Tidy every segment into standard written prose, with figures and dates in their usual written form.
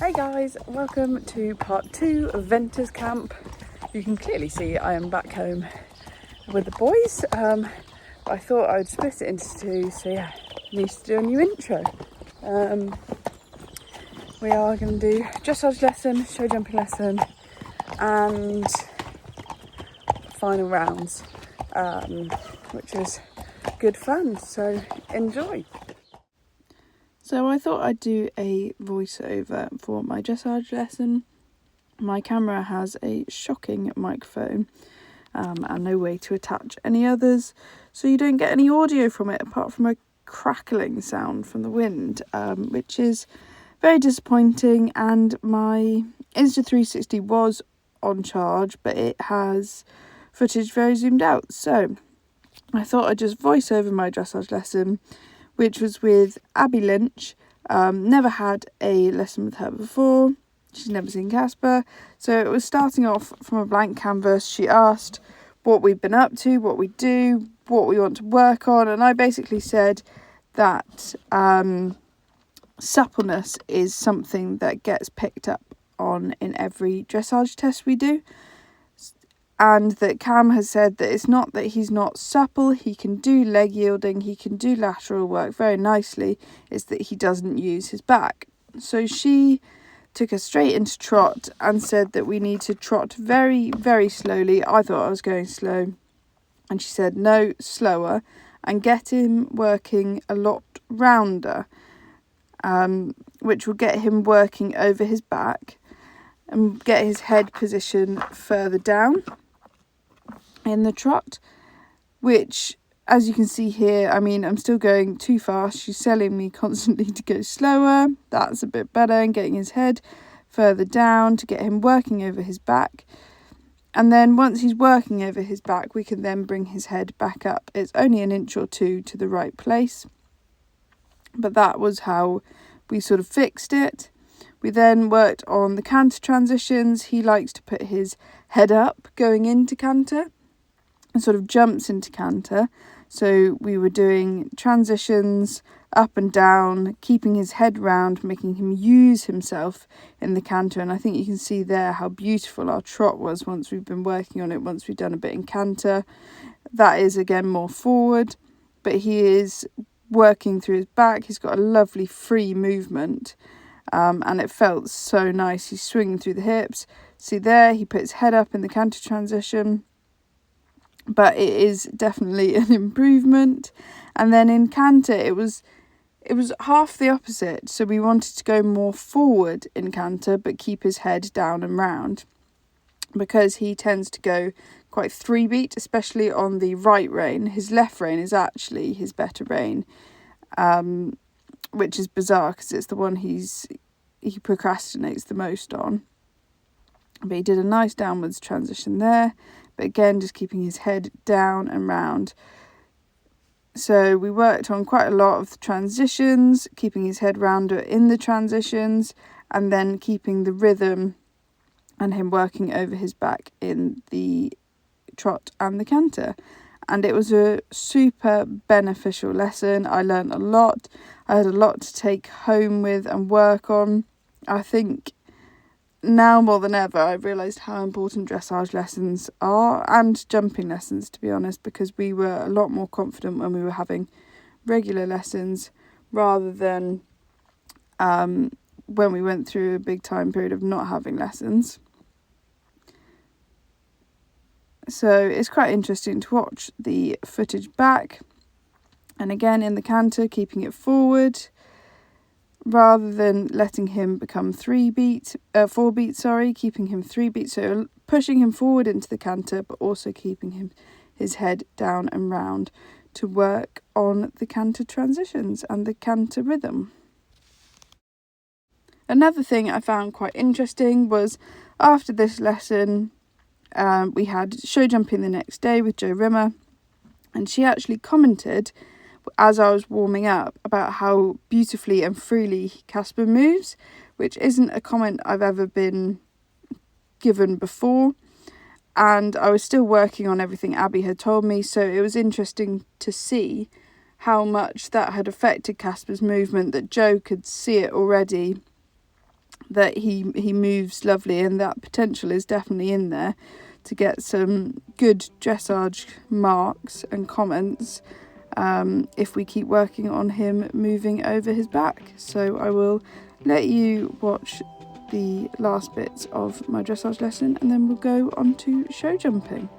Hi guys, welcome to part 2 of Venter's Camp. You can clearly see I am back home with the boys, but I thought I'd split it into two, so yeah, need to do a new intro. We are going to do dressage lesson, show jumping lesson and final rounds, which is good fun, so enjoy. So I thought I'd do a voiceover for my dressage lesson. My camera has a shocking microphone and no way to attach any others, so you don't get any audio from it apart from a crackling sound from the wind, which is very disappointing. And my Insta360 was on charge, but it has footage very zoomed out, so I thought I'd just voice over my dressage lesson, which was with Abby Lynch. Never had a lesson with her before. She's never seen Casper. So it was starting off from a blank canvas. She asked what we've been up to, what we do, what we want to work on. And I basically said that suppleness is something that gets picked up on in every dressage test we do. And that Cam has said that it's not that he's not supple, he can do leg yielding, he can do lateral work very nicely, it's that he doesn't use his back. So she took us straight into trot and said that we need to trot very, very slowly. I thought I was going slow. And she said, no, slower, and get him working a lot rounder, which will get him working over his back and get his head position further down in the trot, which, as you can see here, I mean, I'm still going too fast. She's telling me constantly to go slower. That's a bit better, and getting his head further down to get him working over his back. And then once he's working over his back, we can then bring his head back up. It's only an inch or two to the right place, but that was how we sort of fixed it. We then worked on the canter transitions. He likes to put his head up going into canter and sort of jumps into canter. So we were doing transitions up and down, keeping his head round, making him use himself in the canter. And I think you can see there how beautiful our trot was once we've been working on it, once we've done a bit in canter. That is again more forward, but he is working through his back. He's got a lovely free movement. And it felt so nice. He's swinging through the hips. See there, he put his head up in the canter transition. But it is definitely an improvement. And then in canter, it was half the opposite. So we wanted to go more forward in canter, but keep his head down and round, because he tends to go quite 3-beat, especially on the right rein. His left rein is actually his better rein, which is bizarre because it's the one he procrastinates the most on. But he did a nice downwards transition there, but again just keeping his head down and round. So we worked on quite a lot of the transitions, keeping his head rounder in the transitions, and then keeping the rhythm and him working over his back in the trot and the canter. And it was a super beneficial lesson. I learned a lot. I had a lot to take home with and work on. I think now more than ever, I've realised how important dressage lessons are, and jumping lessons, to be honest, because we were a lot more confident when we were having regular lessons rather than when we went through a big time period of not having lessons. So it's quite interesting to watch the footage back. And again, in the canter, keeping it forward rather than letting him become 4-beat, keeping him 3-beat. So pushing him forward into the canter, but also keeping his head down and round to work on the canter transitions and the canter rhythm. Another thing I found quite interesting was after this lesson, we had show jumping the next day with Jo Rimmer, and she actually commented as I was warming up about how beautifully and freely Casper moves, which isn't a comment I've ever been given before. And I was still working on everything Abby had told me, so it was interesting to see how much that had affected Casper's movement, that Jo could see it already that he moves lovely, and that potential is definitely in there to get some good dressage marks and comments if we keep working on him moving over his back. So I will let you watch the last bits of my dressage lesson, and then we'll go on to show jumping.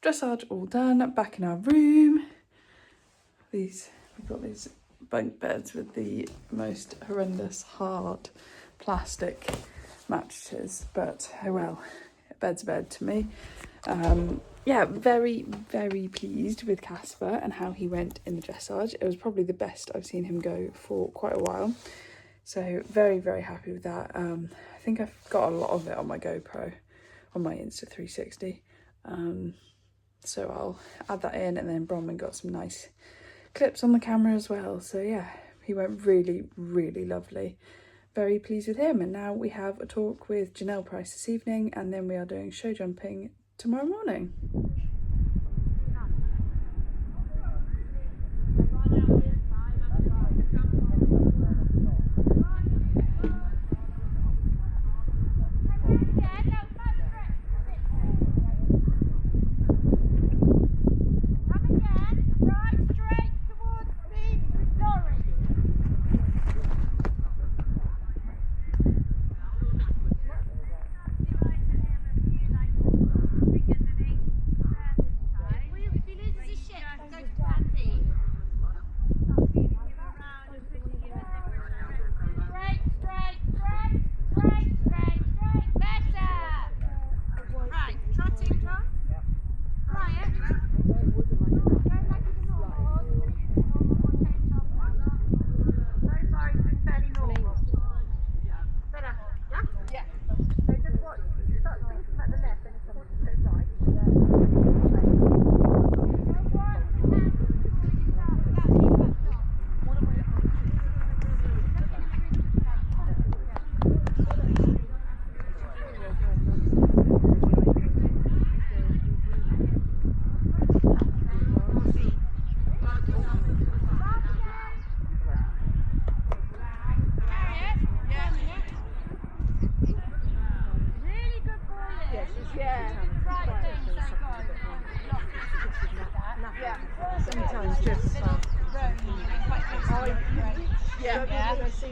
Dressage all done, back in our room. We've got these bunk beds with the most horrendous hard plastic mattresses, but oh well, a bed's a bed to me. Yeah, very, very pleased with Casper and how he went in the dressage. It was probably the best I've seen him go for quite a while. So very, very happy with that. I think I've got a lot of it on my GoPro, on my Insta360. So I'll add that in, and then Bronwyn got some nice clips on the camera as well. So yeah, he went really, really lovely. Very pleased with him. And now we have a talk with Janelle Price this evening, and then we are doing show jumping tomorrow morning.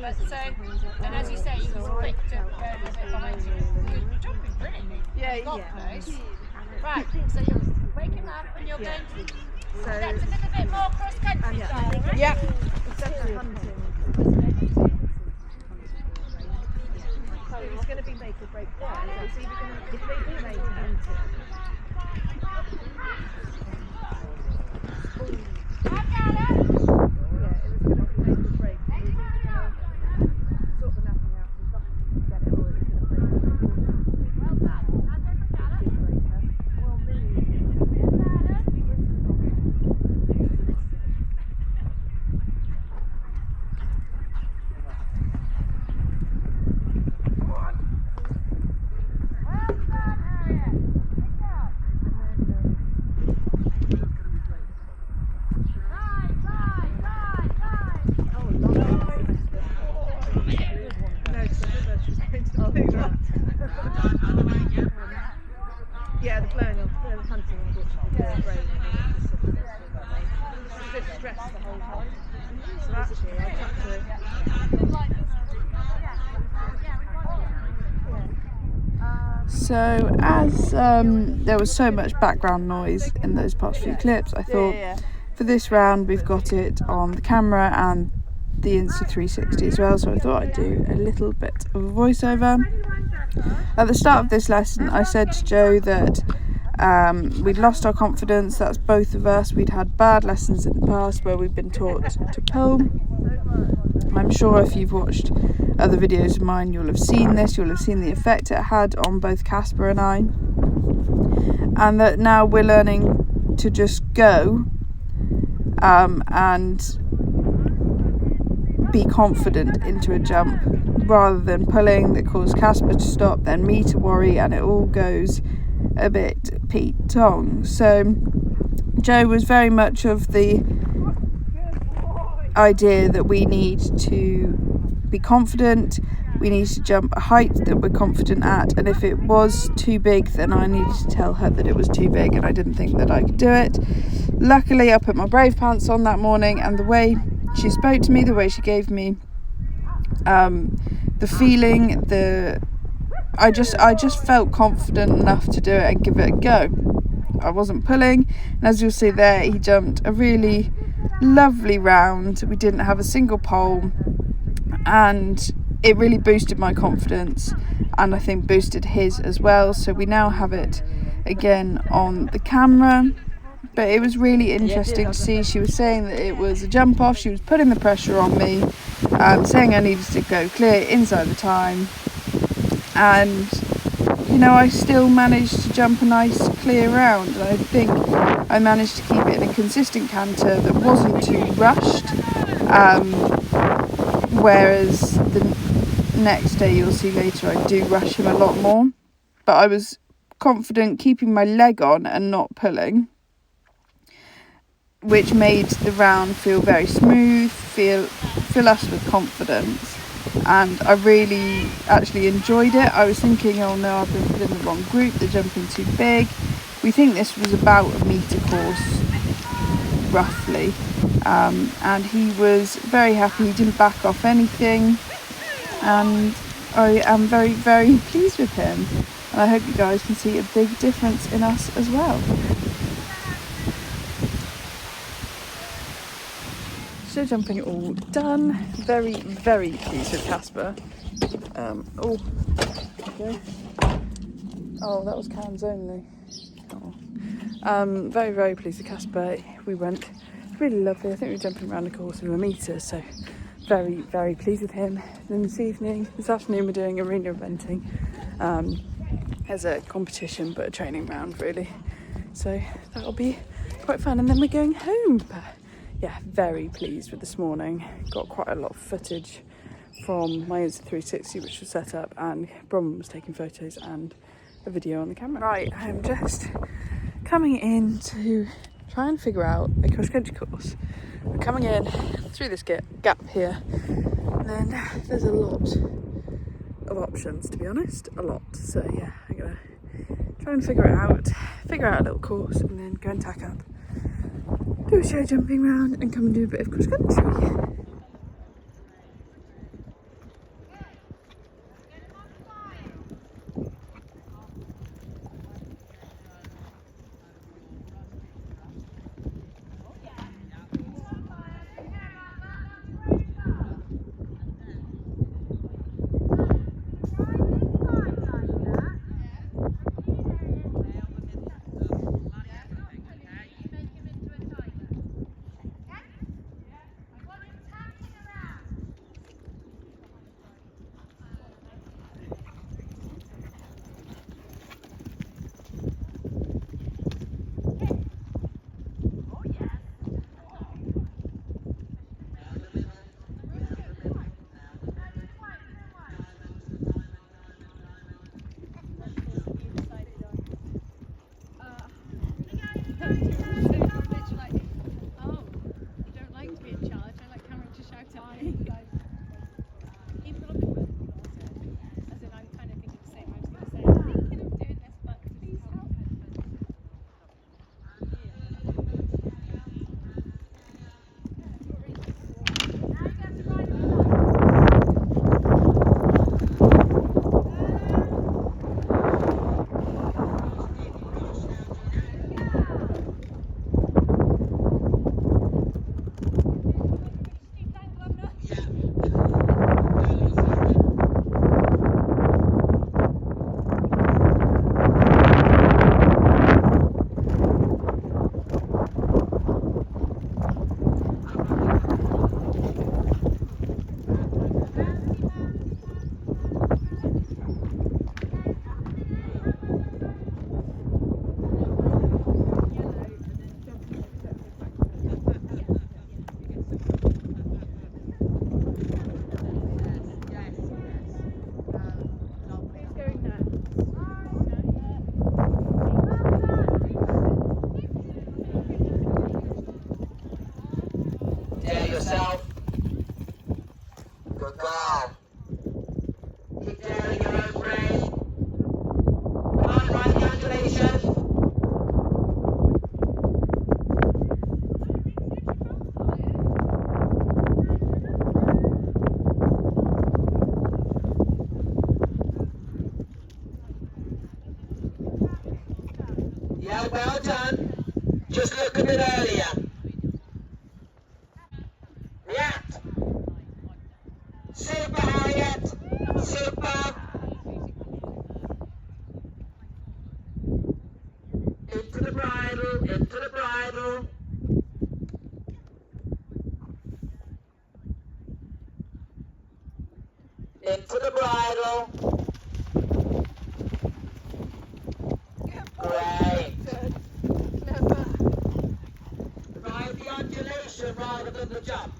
But so, and as you say, you was quick to go a bit behind you. You're jumping brilliantly. Yeah, close. Right, so you're waking up and you're going to. So that's a little bit more cross country style, right? Yeah. Especially hunting. So it's going to be make or break there. So it's either going to, if they do make or hunting. stressed the whole time. So actually I had to... So as there was so much background noise in those past few clips, I thought for this round we've got it on the camera and the Insta360 as well, so I thought I'd do a little bit of a voiceover. At the start of this lesson I said to Joe that we'd lost our confidence. That's both of us. We'd had bad lessons in the past where we've been taught to pull. I'm sure if you've watched other videos of mine you'll have seen this, you'll have seen the effect it had on both Casper and I, and that now we're learning to just go and be confident into a jump rather than pulling that caused Casper to stop, then me to worry, and it all goes a bit Pete Tong. So Joe was very much of the idea that we need to be confident, we need to jump a height that we're confident at, and if it was too big then I needed to tell her that it was too big and I didn't think that I could do it. Luckily I put my brave pants on that morning, and the way she spoke to me, the way she gave me the feeling, I just felt confident enough to do it and give it a go. I wasn't pulling, and as you'll see there, he jumped a really lovely round. We didn't have a single pole, and it really boosted my confidence, and I think boosted his as well. So we now have it again on the camera, but it was really interesting to see. She was saying that it was a jump off, she was putting the pressure on me, saying I needed to go clear inside the time, and you know, I still managed to jump a nice clear round, and I think I managed to keep it in a consistent canter that wasn't too rushed, whereas the next day you'll see later I do rush him a lot more, but I was confident keeping my leg on and not pulling, which made the round feel very smooth, fill us with confidence. And I really actually enjoyed it. I was thinking, oh no, I've been put in the wrong group, they're jumping too big. We think this was about a metre course roughly, and he was very happy. He didn't back off anything, and I am very, very pleased with him, and I hope you guys can see a big difference in us as well. Show jumping all done. Very, very pleased with Casper. Oh, okay. Oh, that was cans only. Oh. Very, very pleased with Casper. We went really lovely. I think we were jumping around a course of a metre, so very, very pleased with him. Then this afternoon we're doing arena eventing as a competition, but a training round really. So that'll be quite fun, and then we're going home. But yeah, very pleased with this morning. Got quite a lot of footage from my Insta360 which was set up, and Bronwyn was taking photos and a video on the camera. Right, I'm just coming in to try and figure out a cross-country course. We're coming in through this gap here, and then there's a lot of options, to be honest, a lot. So yeah, I'm gonna try and figure out a little course, and then go and tack up, do a show jumping round, and come and do a bit of cross country. dare yourself. Good girl. Keep daring your own brain. Come on, ride the undulation. Yeah, well done. Just look a bit earlier. React. Super, Harriet. Super. Into the bridle, into the bridle. Into the bridle. Great. Ride the undulation rather than the jump.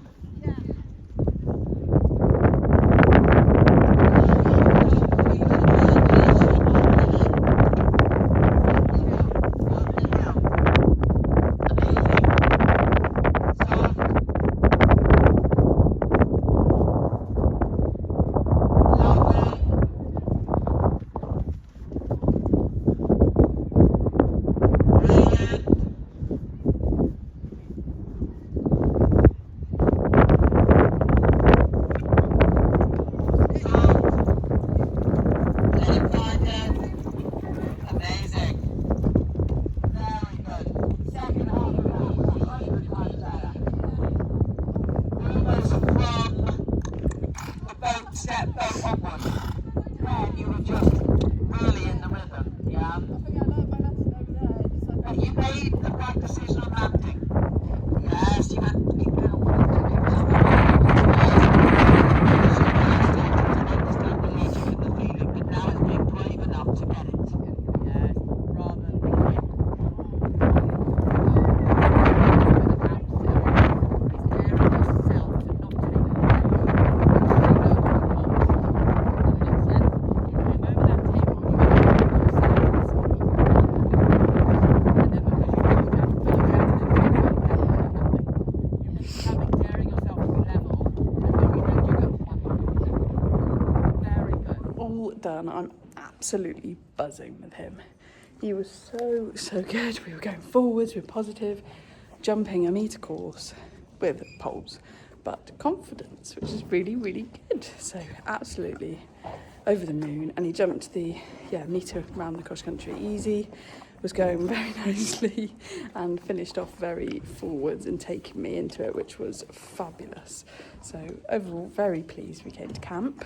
Step both upwards. Then you were just really in the rhythm, yeah? You made the right decision on landing. Yes, you had to be careful. But now it's being brave enough to get it. Yes, rather than done. I'm absolutely buzzing with him. He was so good. We were going forwards, we were positive, jumping a metre course with poles, but confidence, which is really good. So absolutely over the moon. And he jumped the metre around the cross country easy, was going very nicely and finished off very forwards and taking me into it, which was fabulous. So overall very pleased we came to camp.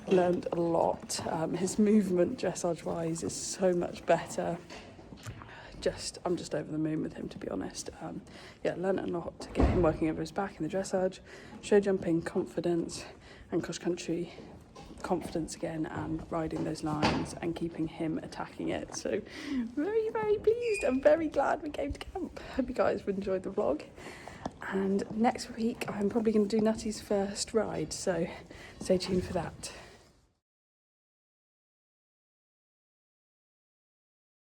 Learned a lot. His movement dressage wise is so much better. I'm just over the moon with him, to be honest. Learned a lot to get him working over his back in the dressage, show jumping confidence, and cross country confidence again, and riding those lines and keeping him attacking it. So very pleased. I'm very glad we came to camp. Hope you guys enjoyed the vlog. And next week I'm probably going to do Nutty's first ride, so stay tuned for that.